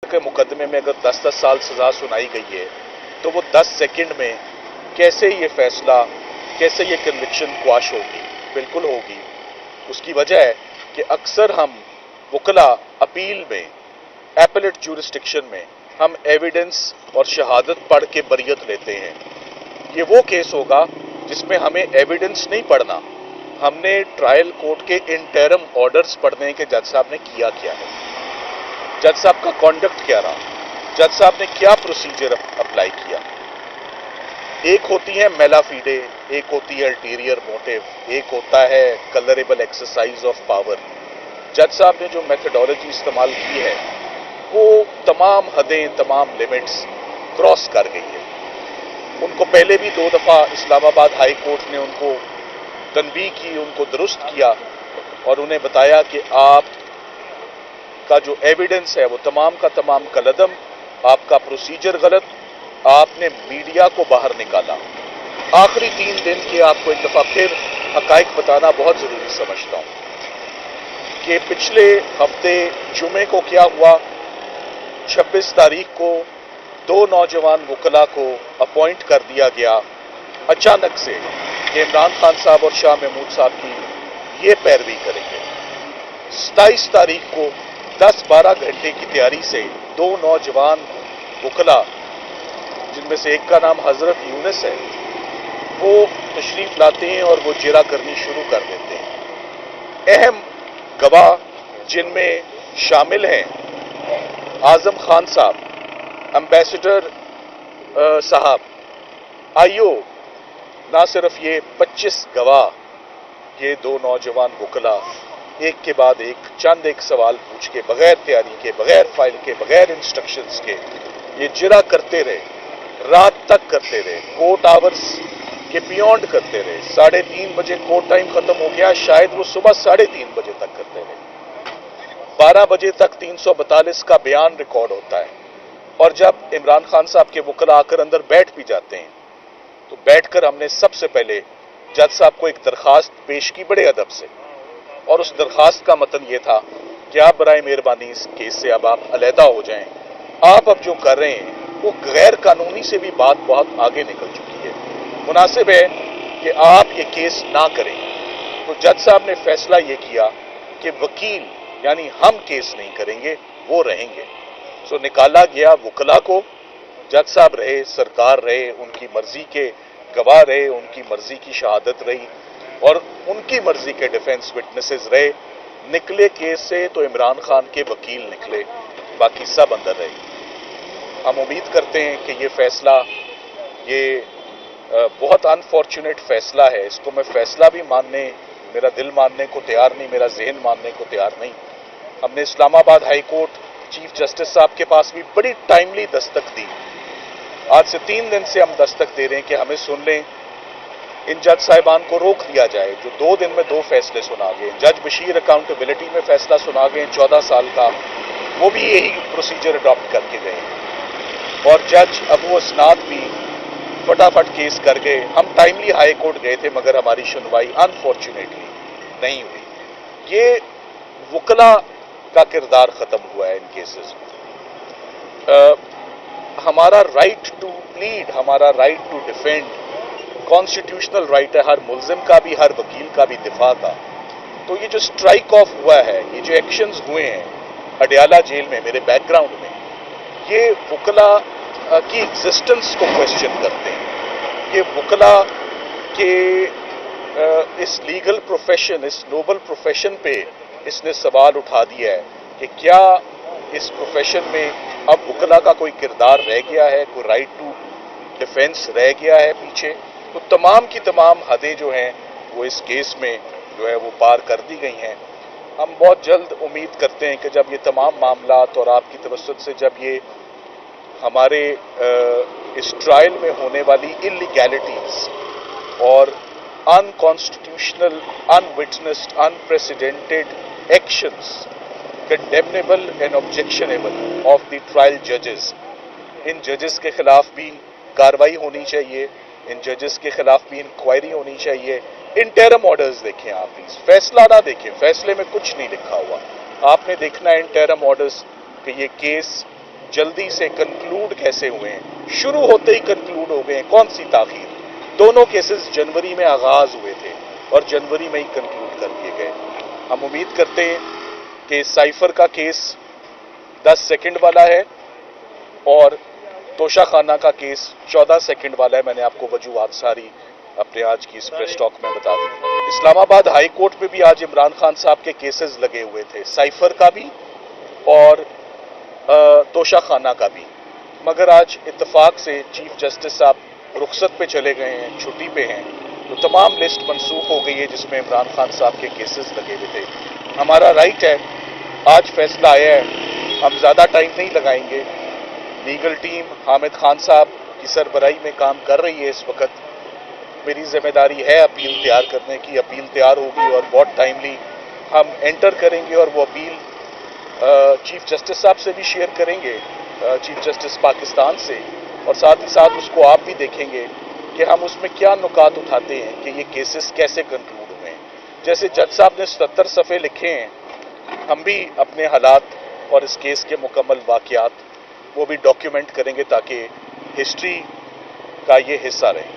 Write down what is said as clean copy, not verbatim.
के मुकदमे में अगर 10-10 साल सजा सुनाई गई है तो वो 10 सेकंड में कैसे ये फैसला, कैसे ये कन्विक्शन क्वाश होगी? बिल्कुल होगी। उसकी वजह है कि अक्सर हम वकला अपील में, एपेलेट ज्यूरिस्डिक्शन में हम एविडेंस और शहादत पढ़ के बरियत लेते हैं। ये वो केस होगा जिसमें हमें एविडेंस नहीं पढ़ना, हमने ट्रायल कोर्ट के इंटरम ऑर्डर्स पढ़ने के जज साहब ने किया क्या है, जज साहब का कॉन्डक्ट क्या रहा, जज साहब ने क्या प्रोसीजर अप्लाई किया। एक होती है मेला फीडे, एक होती है अल्टीरियर मोटिव, एक होता है कलरेबल एक्सरसाइज ऑफ पावर। जज साहब ने जो मेथडोलॉजी इस्तेमाल की है वो तमाम हदें, तमाम लिमिट्स क्रॉस कर गई है। उनको पहले भी 2 दफा इस्लामाबाद हाई कोर्ट ने उनको तनबीह की, उनको दुरुस्त किया और उन्हें बताया कि आप का जो एविडेंस है वो तमाम का तमाम कलदम, आपका प्रोसीजर गलत, आपने मीडिया को बाहर निकाला। आखिरी 3 दिन के आपको एक दफा फिर हकाइक बताना बहुत जरूरी समझता हूं कि पिछले हफ्ते जुमे को क्या हुआ। 26 तारीख को 2 नौजवान वकला को अपॉइंट कर दिया गया अचानक से कि इमरान खान साहब और शाह महमूद साहब की ये पैरवी करेंगे। 27 तारीख को 10-12 घंटे की तैयारी से 2 नौजवान वकला, जिनमें से एक का नाम हजरत यूनुस है, वो तशरीफ लाते हैं और वो जिरा करनी शुरू कर देते हैं। अहम गवाह जिनमें शामिल हैं आजम खान साहब, एम्बेसडर साहब, आईओ, ना सिर्फ ये 25 गवाह, ये 2 नौजवान वकला एक के बाद एक सवाल पूछ के, बगैर तैयारी के, बगैर फाइल के, बगैर इंस्ट्रक्शंस के ये जिरा करते रहे, रात तक करते रहे, कोर्ट आवर्स के बियॉन्ड करते रहे। 3:30 बजे कोर्ट टाइम खत्म हो गया, शायद वो सुबह 3:30 बजे तक करते रहे। 12 बजे तक 342 का बयान रिकॉर्ड होता है और जब इमरान खान साहब के वकला आकर अंदर बैठ भी जाते हैं तो बैठकर हमने सबसे पहले जज साहब को एक दरखास्त पेश की बड़े अदब से, और उस दरखास्त का मतन ये था कि आप बराए मेहरबानी इस केस से अब आप अलहदा हो जाएं। आप अब जो कर रहे हैं वो गैर कानूनी से भी बात बहुत आगे निकल चुकी है, मुनासिब है कि आप ये केस ना करें। तो जज साहब ने फैसला ये किया कि वकील यानी हम केस नहीं करेंगे, वो रहेंगे। सो निकाला गया वकला को, जज साहब रहे, सरकार रहे, उनकी मर्जी के गवाह रहे, उनकी मर्जी की शहादत रही और उनकी मर्जी के डिफेंस विटनेसेस रहे। निकले केस से तो इमरान खान के वकील निकले, बाकी सब अंदर रहे। हम उम्मीद करते हैं कि ये फैसला, ये बहुत अनफॉर्चुनेट फैसला है। इसको मैं फैसला भी मानने, मेरा दिल मानने को तैयार नहीं, मेरा जहन मानने को तैयार नहीं। हमने Islamabad high court chief justice साहब के पास भी बड़ी टाइमली दस्तक दी। आज से 3 दिन से हम दस्तक दे रहे हैं कि हमें सुन लें, इन जज साहिबान को रोक दिया जाए जो 2 दिन में 2 फैसले सुना गए। जज बशीर अकाउंटेबिलिटी में फैसला सुना गए 14 साल का, वो भी यही प्रोसीजर अडॉप्ट करके गए और जज अबू असनाद भी फटाफट केस कर गए। हम टाइमली हाई कोर्ट गए थे मगर हमारी सुनवाई अनफॉर्चुनेटली नहीं हुई। ये वकला का किरदार खत्म हुआ है इन केसेस में। हमारा राइट टू प्लीड, हमारा right to defend constitutional right है हर मुल्जिम का भी, हर वकील का भी दिफा का। तो ये जो स्ट्राइक ऑफ हुआ है, ये जो एक्शंस हुए हैं अडयाला जेल में मेरे बैकग्राउंड में, ये वकला की एग्जिस्टेंस को क्वेश्चन करते हैं। ये वकला के इस लीगल प्रोफेशन, इस नोबल प्रोफेशन पे इसने सवाल उठा दिया है कि क्या इस प्रोफेशन में अब वकला का कोई किरदार रह गया है, कोई राइट टू डिफेंस रह गया है पीछे। तो तमाम की तमाम हदें जो हैं वो इस केस में जो है वो पार कर दी गई हैं। हम बहुत जल्द उम्मीद करते हैं कि जब ये तमाम मामलात और आपकी तवज्जुह से जब ये हमारे इस ट्रायल में होने वाली इलीगैलिटीज और unconstitutional, अनविटनेस्ड, unprecedented actions, condemnable and objectionable of the trial जजेस, इन जजेस के खिलाफ भी कार्रवाई होनी चाहिए, इन जजेस के खिलाफ भी इंक्वायरी होनी चाहिए। इंटरम ऑर्डर्स देखें आप, प्लीज फैसला ना देखें, फैसले में कुछ नहीं लिखा हुआ। आपने देखना है इंटरम ऑर्डर्स कि ये केस जल्दी से कंक्लूड कैसे हुए हैं, शुरू होते ही कंक्लूड हो गए, कौन सी ताखीर। दोनों केसेस जनवरी में आगाज हुए थे और जनवरी में ही कंक्लूड कर दिए गए। हम उम्मीद करते हैं कि साइफर का केस 10 सेकंड वाला है और तोशा खाना का केस 14 सेकंड वाला है। मैंने आपको वजूहात सारी अपने आज की इस प्रेस टॉक में बता दी। इस्लामाबाद हाई कोर्ट में भी आज इमरान खान साहब के केसेस लगे हुए थे, साइफर का भी और तोशा खाना का भी, मगर आज इत्तेफाक से चीफ जस्टिस साहब रुखसत पे चले गए हैं, छुट्टी पे हैं, तो तमाम लिस्ट मनसूख हो गई है जिसमें इमरान खान साहब के केसेस लगे हुए थे। हमारा राइट है, आज फैसला आया है, हम ज़्यादा टाइम नहीं लगाएंगे। लीगल टीम हामिद खान साहब की सरबराही में काम कर रही है इस वक्त। मेरी जिम्मेदारी है अपील तैयार करने की, अपील तैयार होगी और बहुत टाइमली हम एंटर करेंगे और वो अपील चीफ जस्टिस साहब से भी शेयर करेंगे, चीफ जस्टिस पाकिस्तान से, और साथ ही साथ उसको आप भी देखेंगे कि हम उसमें क्या नुकात उठाते हैं कि ये केसेस कैसे कंक्लूड हुए हैं। जैसे जज साहब ने 77 सफ़े लिखे हैं, हम भी अपने हालात और इस केस के मुकम्मल वाक़यात वो भी डॉक्यूमेंट करेंगे ताकि हिस्ट्री का ये हिस्सा रहे।